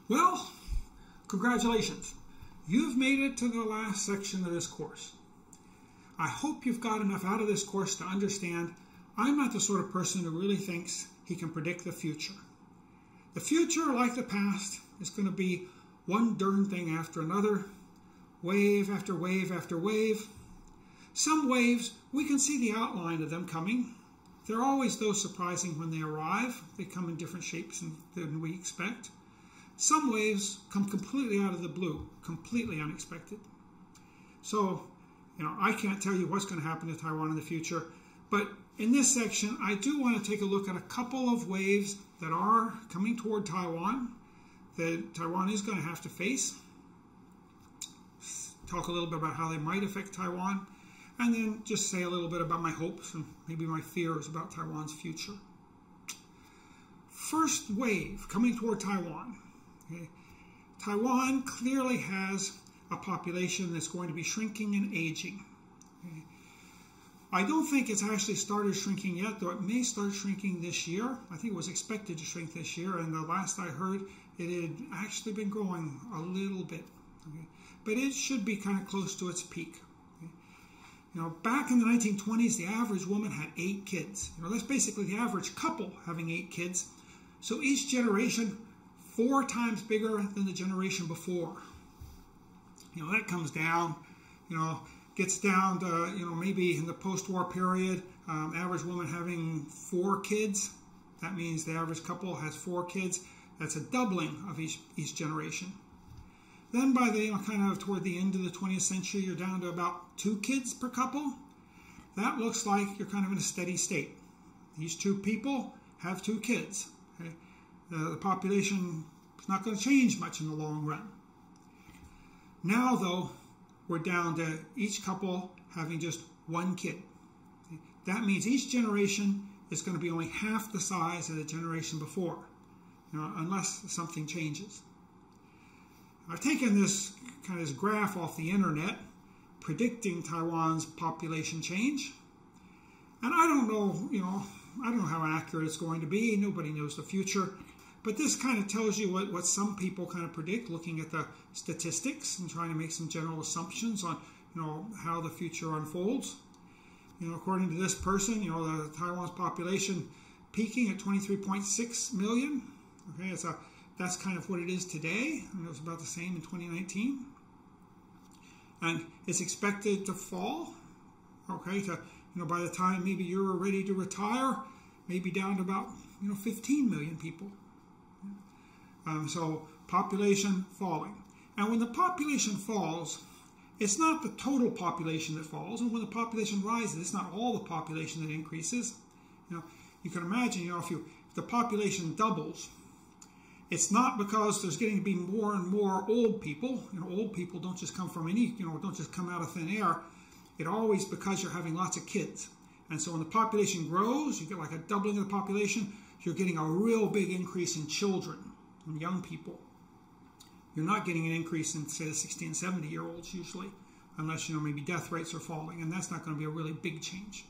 Well, congratulations. You've made it to the last section of this course. I hope you've got enough out of this course to understand I'm not the sort of person who really thinks he can predict the future. The future, like the past, is going to be one darn thing after another, wave after wave after wave. Some waves, we can see the outline of them coming. They're always those surprising when they arrive. They come in different shapes than we expect. Some waves come completely out of the blue, completely unexpected. So, I can't tell you what's going to happen to Taiwan in the future, but in this section, I do want to take a look at a couple of waves that are coming toward Taiwan, that Taiwan is going to have to face. Talk a little bit about how they might affect Taiwan, and then just say a little bit about my hopes and maybe my fears about Taiwan's future. First wave coming toward Taiwan. Okay. Taiwan clearly has a population that's going to be shrinking and aging. Okay. I don't think it's actually started shrinking yet, though it may start shrinking this year. I think it was expected to shrink this year, and the last I heard, it had actually been growing a little bit. Okay. But it should be kind of close to its peak. Okay. Back in the 1920s, the average woman had 8 kids. That's basically the average couple having 8 kids. So each generation, 4 times bigger than the generation before. That comes down, gets down to, maybe in the post-war period, average woman having 4 kids. That means the average couple has 4 kids. That's a doubling of each generation. Then by the, kind of toward the end of the 20th century, you're down to about 2 kids per couple. That looks like you're kind of in a steady state. These 2 people have 2 kids. Okay? The population is not going to change much in the long run. Now, though, we're down to each couple having just 1 kid. Okay? That means each generation is going to be only half the size of the generation before, unless something changes. I've taken this graph off the internet predicting Taiwan's population change. And I don't know, I don't know how accurate it's going to be. Nobody knows the future. But this kind of tells you what some people kind of predict, looking at the statistics and trying to make some general assumptions on, how the future unfolds. According to this person, the Taiwan's population peaking at 23.6 million. Okay, that's kind of what it is today. It was about the same in 2019. And it's expected to fall, okay, to, by the time maybe you're ready to retire, maybe down to about, 15 million people. So population falling. And when the population falls, it's not the total population that falls. And when the population rises, it's not all the population that increases. You can imagine, if the population doubles, it's not because there's getting to be more and more old people. Old people don't just come from don't just come out of thin air. It's always because you're having lots of kids. And so when the population grows, you get like a doubling of the population, you're getting a real big increase in children and young people. You're not getting an increase in, say, the 60 and 70-year-olds usually, unless, maybe death rates are falling, and that's not going to be a really big change.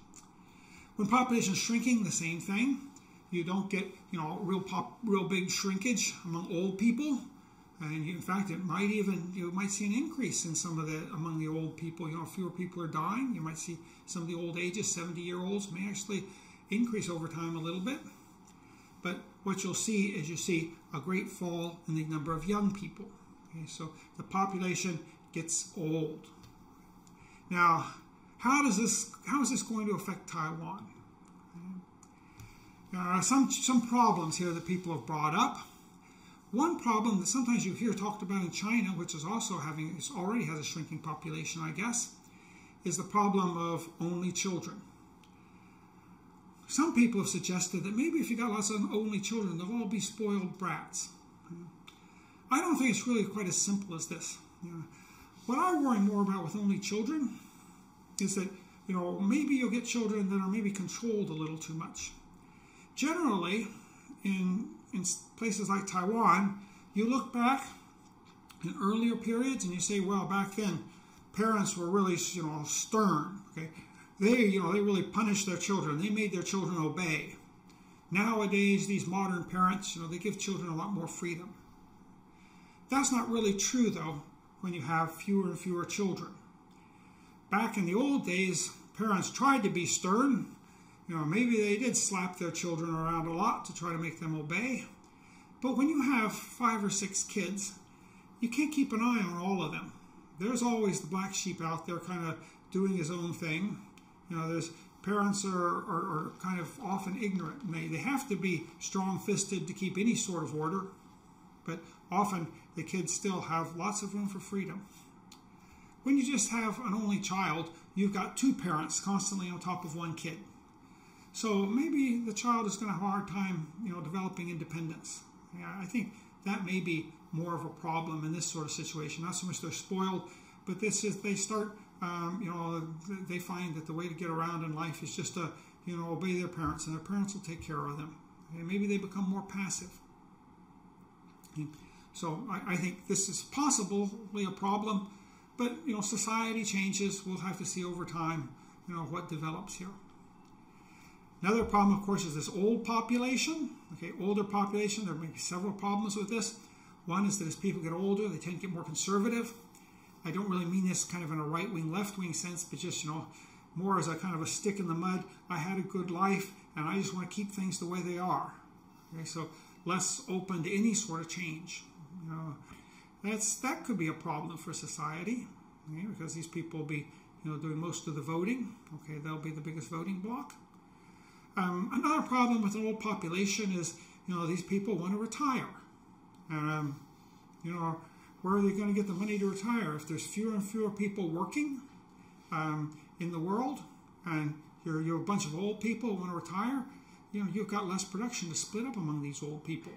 When population is shrinking, the same thing. You don't get, real big shrinkage among old people. And in fact, it might even, you might see an increase in among the old people. Fewer people are dying. You might see some of the old ages, 70-year-olds, may actually increase over time a little bit. But what you'll see is a great fall in the number of young people. Okay, so the population gets old. Now, how is this going to affect Taiwan? There are some problems here that people have brought up. One problem that sometimes you hear talked about in China, which is already has a shrinking population, I guess, is the problem of only children. Some people have suggested that maybe if you got lots of only children, they'll all be spoiled brats. I don't think it's really quite as simple as this. What I worry more about with only children is that, maybe you'll get children that are maybe controlled a little too much. Generally, in places like Taiwan, you look back in earlier periods and you say, well, back then, parents were really, stern. Okay, they really punished their children. They made their children obey. Nowadays, these modern parents, they give children a lot more freedom. That's not really true, though, when you have fewer and fewer children. Back in the old days, parents tried to be stern. Maybe they did slap their children around a lot to try to make them obey. But when you have 5 or 6 kids, you can't keep an eye on all of them. There's always the black sheep out there kind of doing his own thing. There's parents are kind of often ignorant. And they have to be strong-fisted to keep any sort of order. But often the kids still have lots of room for freedom. When you just have an only child, you've got 2 parents constantly on top of 1 kid. So maybe the child is going to have a hard time, developing independence. I think that may be more of a problem in this sort of situation. Not so much they're spoiled, but this is they start, they find that the way to get around in life is just to, obey their parents, and their parents will take care of them. And maybe they become more passive. So I think this is possibly a problem, but society changes. We'll have to see over time, what develops here. Another problem, of course, is this old population. Okay, older population. There may be several problems with this. One is that as people get older, they tend to get more conservative. I don't really mean this kind of in a right-wing, left-wing sense, but just more as a kind of a stick in the mud. I had a good life, and I just want to keep things the way they are. Okay, so less open to any sort of change. That could be a problem for society, okay, because these people will be doing most of the voting. Okay, they'll be the biggest voting bloc. Another problem with an old population is these people want to retire. Where are they going to get the money to retire? If there's fewer and fewer people working in the world, and you're a bunch of old people who want to retire, you've got less production to split up among these old people.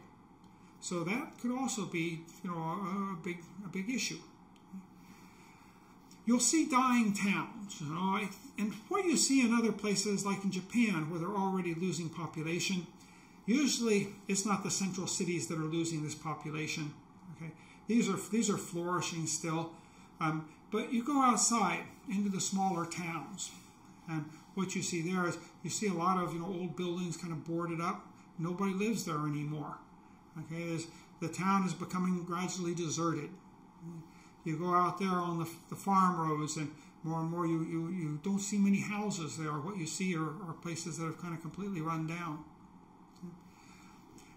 So that could also be, a big issue. You'll see dying towns, and what you see in other places, like in Japan, where they're already losing population, usually it's not the central cities that are losing this population. Okay, these are flourishing still, but you go outside into the smaller towns, and what you see there is you see a lot of old buildings kind of boarded up. Nobody lives there anymore. Okay, the town is becoming gradually deserted. You go out there on the farm roads, and more you don't see many houses there. What you see are places that have kind of completely run down.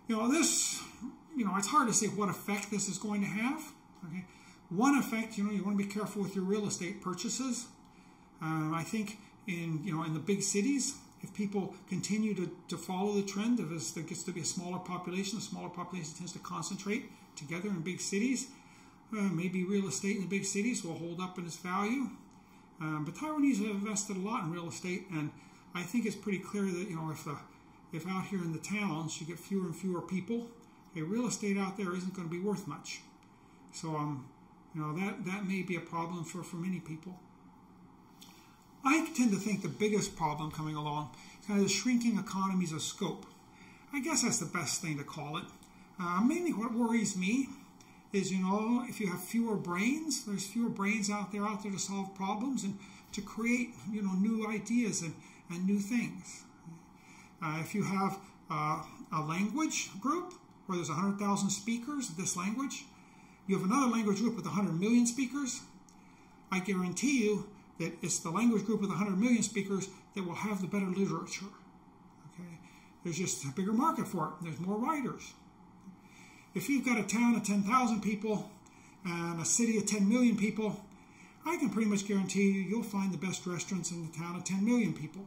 It's hard to say what effect this is going to have. Okay, one effect, you want to be careful with your real estate purchases. I think in the big cities, if people continue to follow the trend of as there gets to be a smaller population, the smaller population tends to concentrate together in big cities. Maybe real estate in the big cities will hold up in its value. But Taiwanese have invested a lot in real estate, and I think it's pretty clear that if out here in the towns you get fewer and fewer people, real estate out there isn't going to be worth much. So that may be a problem for many people. I tend to think the biggest problem coming along is kind of the shrinking economies of scope. I guess that's the best thing to call it. Mainly what worries me is, if you have fewer brains, there's fewer brains out there to solve problems and to create, new ideas and new things. If you have a language group where there's 100,000 speakers of this language, you have another language group with 100 million speakers, I guarantee you that it's the language group with 100 million speakers that will have the better literature. Okay? There's just a bigger market for it. There's more writers. If you've got a town of 10,000 people and a city of 10 million people, I can pretty much guarantee you'll find the best restaurants in the town of 10 million people.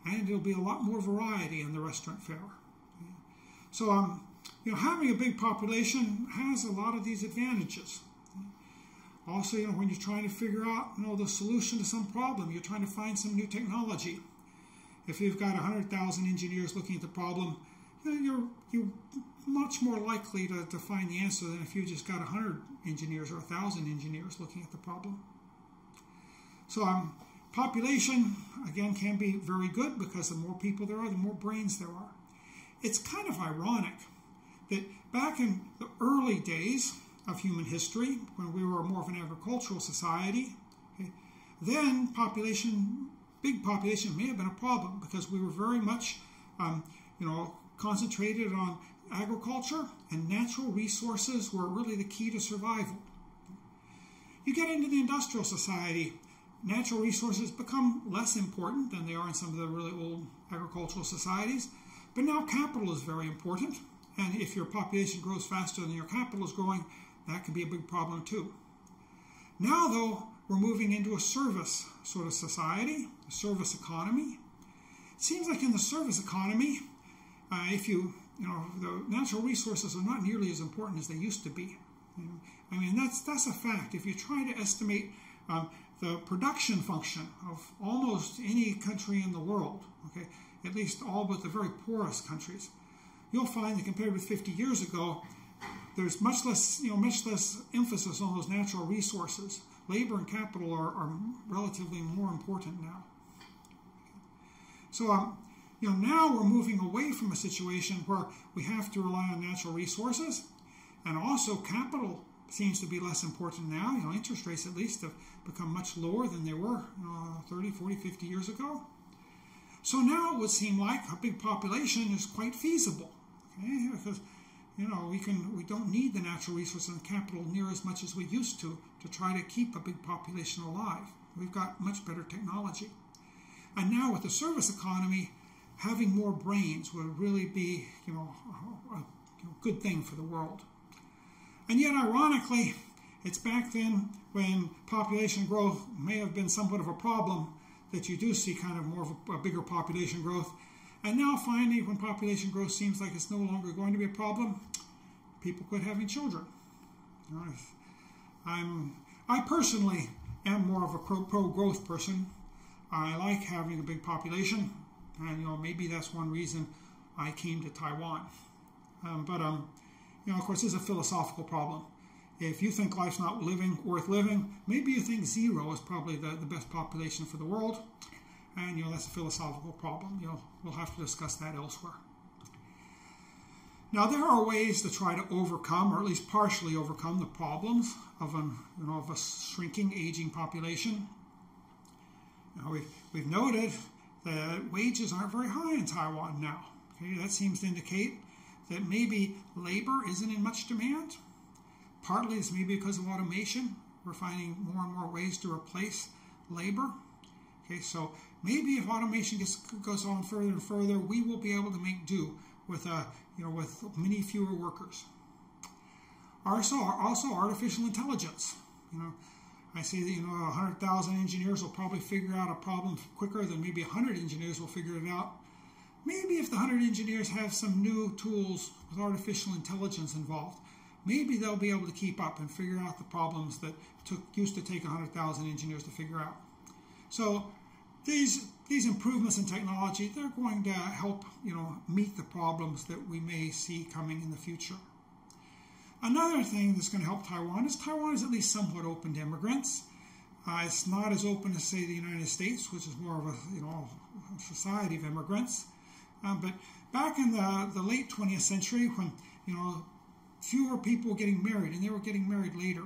And there'll be a lot more variety in the restaurant fare. So, having a big population has a lot of these advantages. Also, when you're trying to figure out, the solution to some problem, you're trying to find some new technology. If you've got 100,000 engineers looking at the problem, you're much more likely to find the answer than if you just got 100 engineers or 1,000 engineers looking at the problem. So population, again, can be very good because the more people there are, the more brains there are. It's kind of ironic that back in the early days of human history, when we were more of an agricultural society, then big population may have been a problem because we were very much, concentrated on agriculture and natural resources were really the key to survival. You get into the industrial society, natural resources become less important than they are in some of the really old agricultural societies, but now capital is very important, and if your population grows faster than your capital is growing, that can be a big problem too. Now, though, we're moving into a service sort of society, a service economy. It seems like in the service economy, the natural resources are not nearly as important as they used to be. I mean, that's a fact. If you try to estimate the production function of almost any country in the world, okay, at least all but the very poorest countries, you'll find that compared with 50 years ago, there's much less emphasis on those natural resources. Labor and capital are relatively more important now. So, now we're moving away from a situation where we have to rely on natural resources, and also capital seems to be less important now. Interest rates at least have become much lower than they were 30, 40, 50 years ago. So now it would seem like a big population is quite feasible, okay? Because we don't need the natural resources and capital near as much as we used to try to keep a big population alive. We've got much better technology. And now with the service economy, having more brains would really be a good thing for the world. And yet, ironically, it's back then when population growth may have been somewhat of a problem that you do see kind of more of a bigger population growth. And now finally, when population growth seems like it's no longer going to be a problem, people quit having children. I personally am more of a pro-growth person. I like having a big population, and maybe that's one reason I came to Taiwan. Of course, this is a philosophical problem. If you think life's not worth living, maybe you think 0 is probably the best population for the world, and that's a philosophical problem. We'll have to discuss that elsewhere. Now, there are ways to try to overcome, or at least partially overcome, the problems of a shrinking, aging population. We've noted that wages aren't very high in Taiwan now. Okay, that seems to indicate that maybe labor isn't in much demand. Partly it's maybe because of automation. We're finding more and more ways to replace labor. Okay, so maybe if automation goes on further and further, we will be able to make do with with many fewer workers. Also artificial intelligence. I see that 100,000 engineers will probably figure out a problem quicker than maybe 100 engineers will figure it out. Maybe if the 100 engineers have some new tools with artificial intelligence involved, maybe they'll be able to keep up and figure out the problems that used to take 100,000 engineers to figure out. So these improvements in technology, they're going to help meet the problems that we may see coming in the future. Another thing that's going to help Taiwan is at least somewhat open to immigrants. It's not as open as, say, the United States, which is more of a society of immigrants. But back in the late 20th century, when fewer people were getting married, and they were getting married later,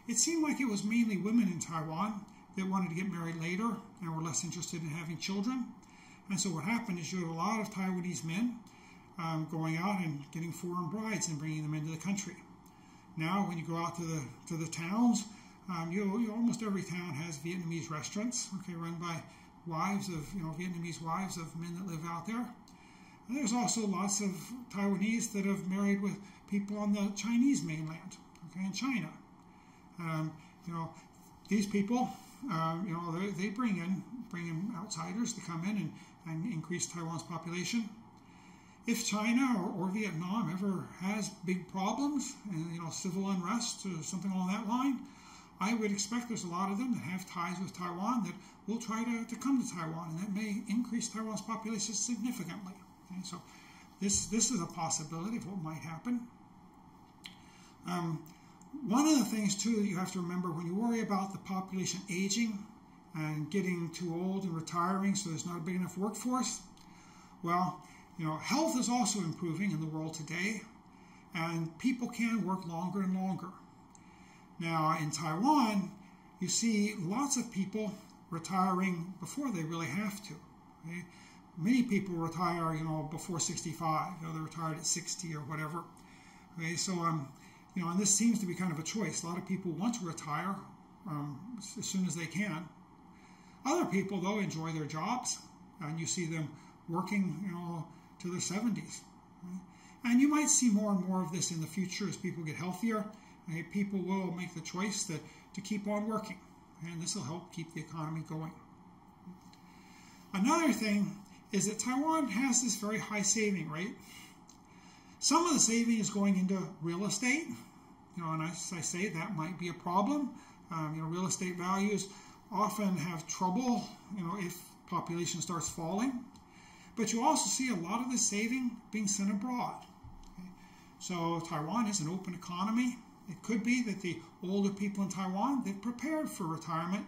it seemed like it was mainly women in Taiwan that wanted to get married later and were less interested in having children. And so what happened is you had a lot of Taiwanese men going out and getting foreign brides and bringing them into the country. Now, when you go out to the towns, almost every town has Vietnamese restaurants, run by wives of Vietnamese wives of men that live out there. And there's also lots of Taiwanese that have married with people on the Chinese mainland, in China. These people, they bring in outsiders to come in and increase Taiwan's population. If China or Vietnam ever has big problems and civil unrest or something along that line, I would expect there's a lot of them that have ties with Taiwan that will try to come to Taiwan, and that may increase Taiwan's population significantly. Okay, so this is a possibility of what might happen. One of the things too that you have to remember when you worry about the population aging and getting too old and retiring, so there's not a big enough workforce, well, health is also improving in the world today, and people can work longer and longer. Now, in Taiwan, you see lots of people retiring before they really have to. Okay? many people retire, before 65. They're retired at 60 or whatever. Okay, so and this seems to be kind of a choice. A lot of people want to retire as soon as they can. Other people, though, enjoy their jobs, and you see them working, to their 70s. Right? And you might see more and more of this in the future as people get healthier. Okay? People will make the choice to keep on working, and this will help keep the economy going. Another thing is that Taiwan has this very high saving rate. Some of the saving is going into real estate, and as I say, that might be a problem. Real estate values often have trouble, if population starts falling. But you also see a lot of the saving being sent abroad. Okay? So Taiwan is an open economy. It could be that the older people in Taiwan, they've prepared for retirement.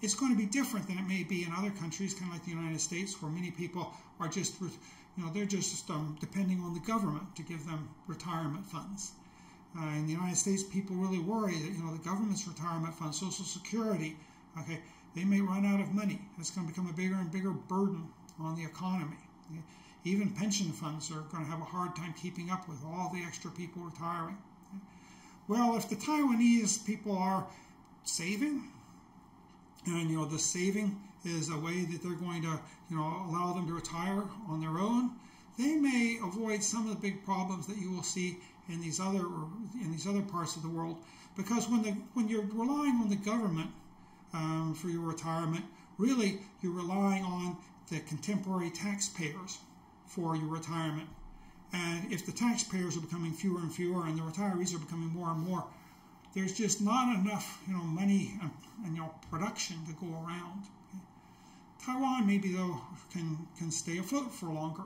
It's going to be different than it may be in other countries, kind of like the United States, where many people are just, they're just depending on the government to give them retirement funds. In the United States, people really worry that, the government's retirement fund, Social Security, okay, they may run out of money. It's going to become a bigger and bigger burden on the economy. Okay? Even pension funds are going to have a hard time keeping up with all the extra people retiring. Okay? Well, if the Taiwanese people are saving, and the saving is a way that they're going to allow them to retire on their own, they may avoid some of the big problems that you will see in these other parts of the world. Because when you're relying on the government for your retirement, really you're relying on the contemporary taxpayers for your retirement. And if the taxpayers are becoming fewer and fewer and the retirees are becoming more and more, there's just not enough money and production to go around. Okay? Taiwan maybe though can stay afloat for longer.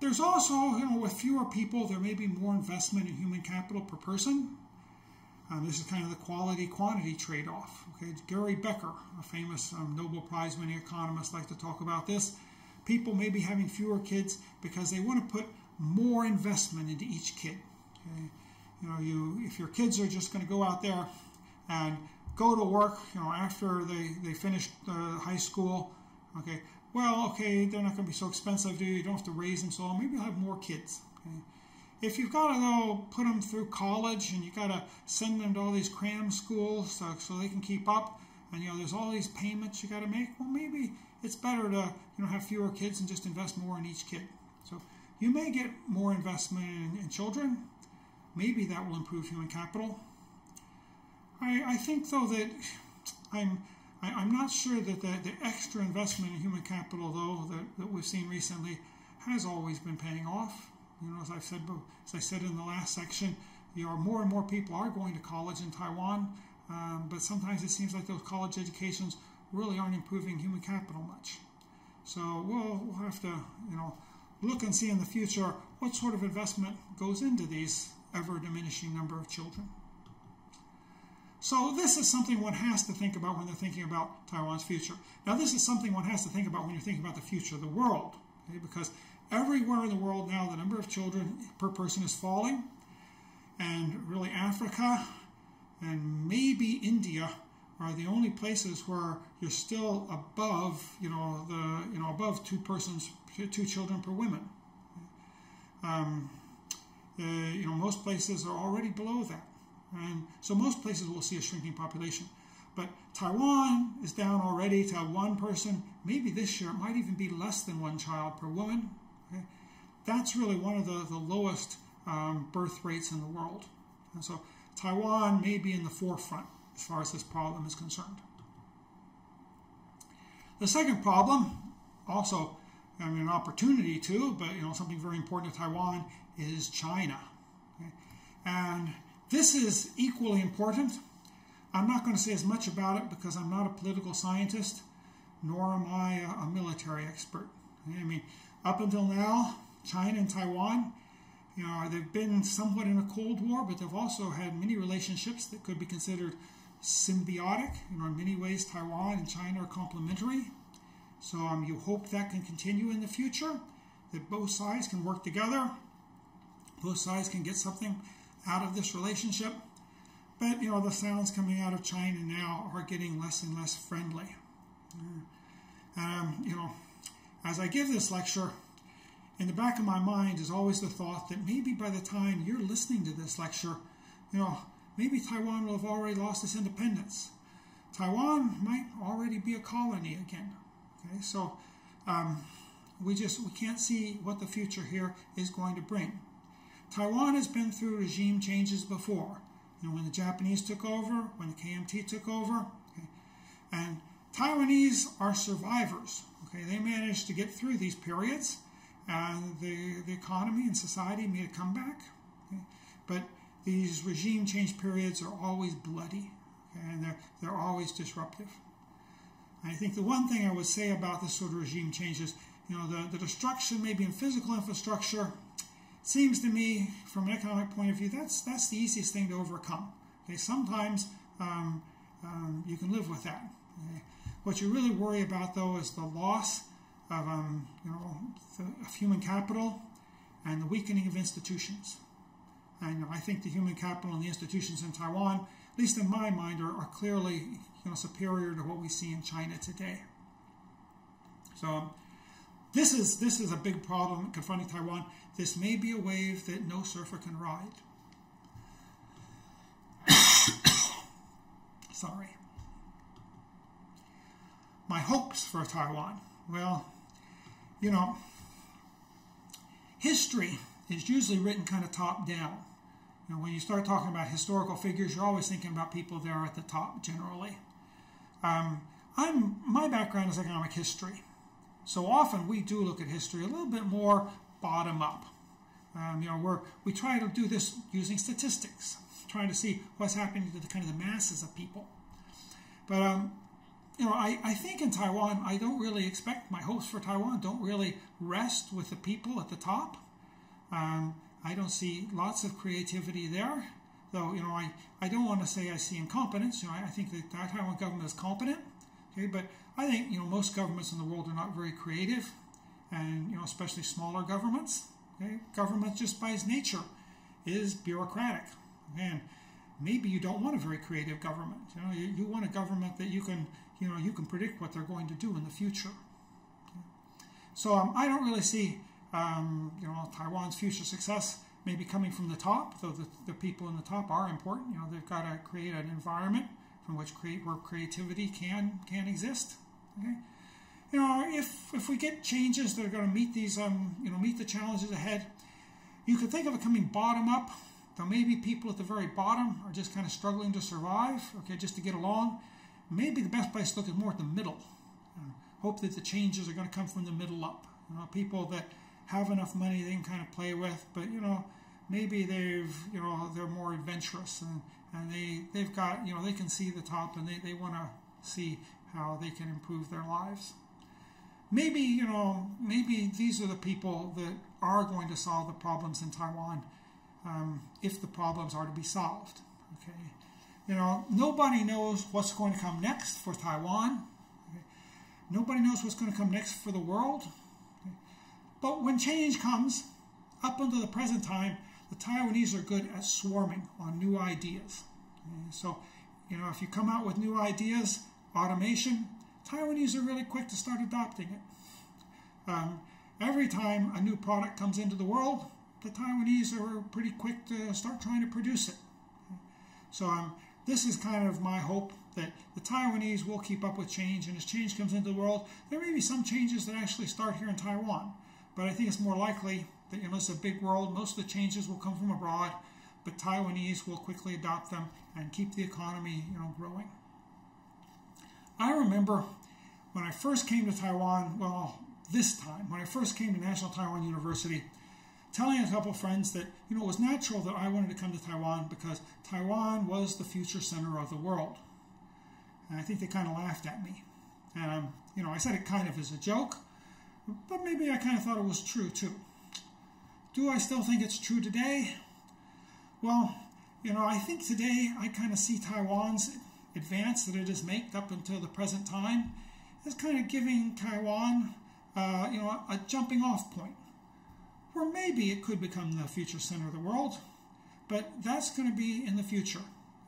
There's also, with fewer people, there may be more investment in human capital per person. This is kind of the quality-quantity trade-off. Okay, Gary Becker, a famous Nobel Prize-winning economist, likes to talk about this. People may be having fewer kids because they want to put more investment into each kid. Okay? If your kids are just going to go out there and go to work, after they finish high school, okay, they're not going to be so expensive, do you? You don't have to raise them, so maybe you'll have more kids. Okay? If you've got to go put them through college and you've got to send them to all these cram schools so they can keep up, and there's all these payments you got to make, well, maybe it's better to have fewer kids and just invest more in each kid. So you may get more investment in children. Maybe that will improve human capital. I think though that I'm not sure that the extra investment in human capital though that we've seen recently has always been paying off. As I said in the last section, more and more people are going to college in Taiwan, but sometimes it seems like those college educations really aren't improving human capital much. So we'll have to look and see in the future what sort of investment goes into these ever-diminishing number of children. So this is something one has to think about when they're thinking about Taiwan's future. Now this is something one has to think about when you're thinking about the future of the world, okay? Because everywhere in the world now the number of children per person is falling, and really Africa and maybe India are the only places where you're still above, above two children per woman. Most places are already below that. And so most places will see a shrinking population. But Taiwan is down already to one person. Maybe this year it might even be less than one child per woman. Okay? That's really one of the lowest birth rates in the world. And so Taiwan may be in the forefront as far as this problem is concerned. The second problem, also an opportunity too, but something very important to Taiwan, is China. Okay? And this is equally important. I'm not going to say as much about it because I'm not a political scientist, nor am I a military expert. Okay? Up until now, China and Taiwan, they've been somewhat in a Cold War, but they've also had many relationships that could be considered symbiotic. In many ways, Taiwan and China are complementary. So you hope that can continue in the future, that both sides can work together, both sides can get something out of this relationship. But, the sounds coming out of China now are getting less and less friendly. You know, as I give this lecture, in the back of my mind is always the thought that maybe by the time you're listening to this lecture, you know, maybe Taiwan will have already lost its independence. Taiwan might already be a colony again. Okay, so we can't see what the future here is going to bring. Taiwan has been through regime changes before. You know, when the Japanese took over, when the KMT took over, okay, and Taiwanese are survivors. Okay, they managed to get through these periods, and the economy and society made a comeback. Okay, but these regime change periods are always bloody, okay, and they're always disruptive. I think the one thing I would say about this sort of regime changes, you know, the destruction maybe in physical infrastructure, seems to me, from an economic point of view, that's the easiest thing to overcome. Okay, sometimes you can live with that. Okay? What you really worry about, though, is the loss of of human capital and the weakening of institutions. And I think the human capital and the institutions in Taiwan, at least in my mind, are clearly superior to what we see in China today. So this is a big problem confronting Taiwan. This may be a wave that no surfer can ride. Sorry. My hopes for Taiwan. Well, you know, history is usually written kind of top down. You know, when you start talking about historical figures, you're always thinking about people there at the top generally. My background is economic history. So often we do look at history a little bit more bottom up. We try to do this using statistics, trying to see what's happening to the kind of the masses of people. But I think in Taiwan, I don't really expect, my hopes for Taiwan don't really rest with the people at the top. I don't see lots of creativity there, though. I don't want to say I see incompetence. I think that the Taiwan government is competent. Okay, but I think most governments in the world are not very creative, and especially smaller governments. Okay, government just by its nature is bureaucratic, and maybe you don't want a very creative government. You want a government that you can predict what they're going to do in the future. Okay. So I don't really see Taiwan's future success maybe coming from the top, though the people in the top are important. They've got to create an environment from which where creativity can exist. Okay, if we get changes that are going to meet these meet the challenges ahead, you could think of it coming bottom up. Though maybe people at the very bottom are just kind of struggling to survive. Okay, just to get along. Maybe the best place to look is more at the middle. Hope that the changes are going to come from the middle up. People that have enough money they can kind of play with, but maybe they're more adventurous and they've got they can see the top and they want to see how they can improve their lives. Maybe maybe these are the people that are going to solve the problems in Taiwan, if the problems are to be solved. Okay, nobody knows what's going to come next for Taiwan. Okay? Nobody knows what's going to come next for the world. Okay? But when change comes, up until the present time, the Taiwanese are good at swarming on new ideas. Okay? So, if you come out with new ideas, automation, Taiwanese are really quick to start adopting it. Every time a new product comes into the world, the Taiwanese are pretty quick to start trying to produce it. So this is kind of my hope, that the Taiwanese will keep up with change, and as change comes into the world, there may be some changes that actually start here in Taiwan. But I think it's more likely that it's a big world, most of the changes will come from abroad, but Taiwanese will quickly adopt them and keep the economy growing. I remember when I first came to Taiwan, when I first came to National Taiwan University, telling a couple of friends that it was natural that I wanted to come to Taiwan because Taiwan was the future center of the world. And I think they kind of laughed at me. And I said it kind of as a joke, but maybe I kind of thought it was true too. Do I still think it's true today? Well, I think today I kind of see Taiwan's advance that it has made up until the present time as kind of giving Taiwan, a jumping off point, where maybe it could become the future center of the world, but that's going to be in the future,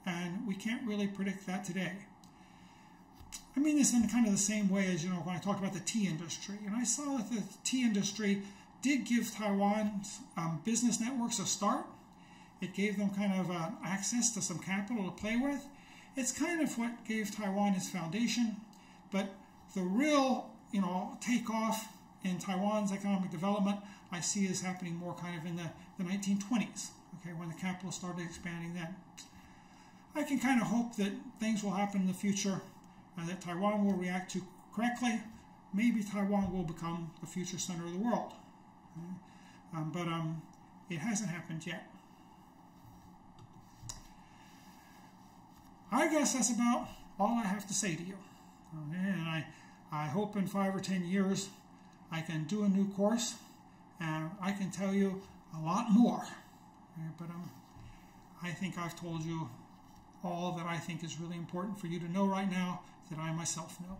and we can't really predict that today. I mean this in kind of the same way as, when I talked about the tea industry. And I saw that the tea industry did give Taiwan's business networks a start. It gave them kind of access to some capital to play with. It's kind of what gave Taiwan its foundation. But the real, takeoff in Taiwan's economic development, I see is happening more kind of in the 1920s, okay, when the capital started expanding then. I can kind of hope that things will happen in the future and that Taiwan will react to correctly. Maybe Taiwan will become the future center of the world. But it hasn't happened yet. I guess that's about all I have to say to you. And I hope in 5 or 10 years I can do a new course and I can tell you a lot more. But I think I've told you all that I think is really important for you to know right now that I myself know.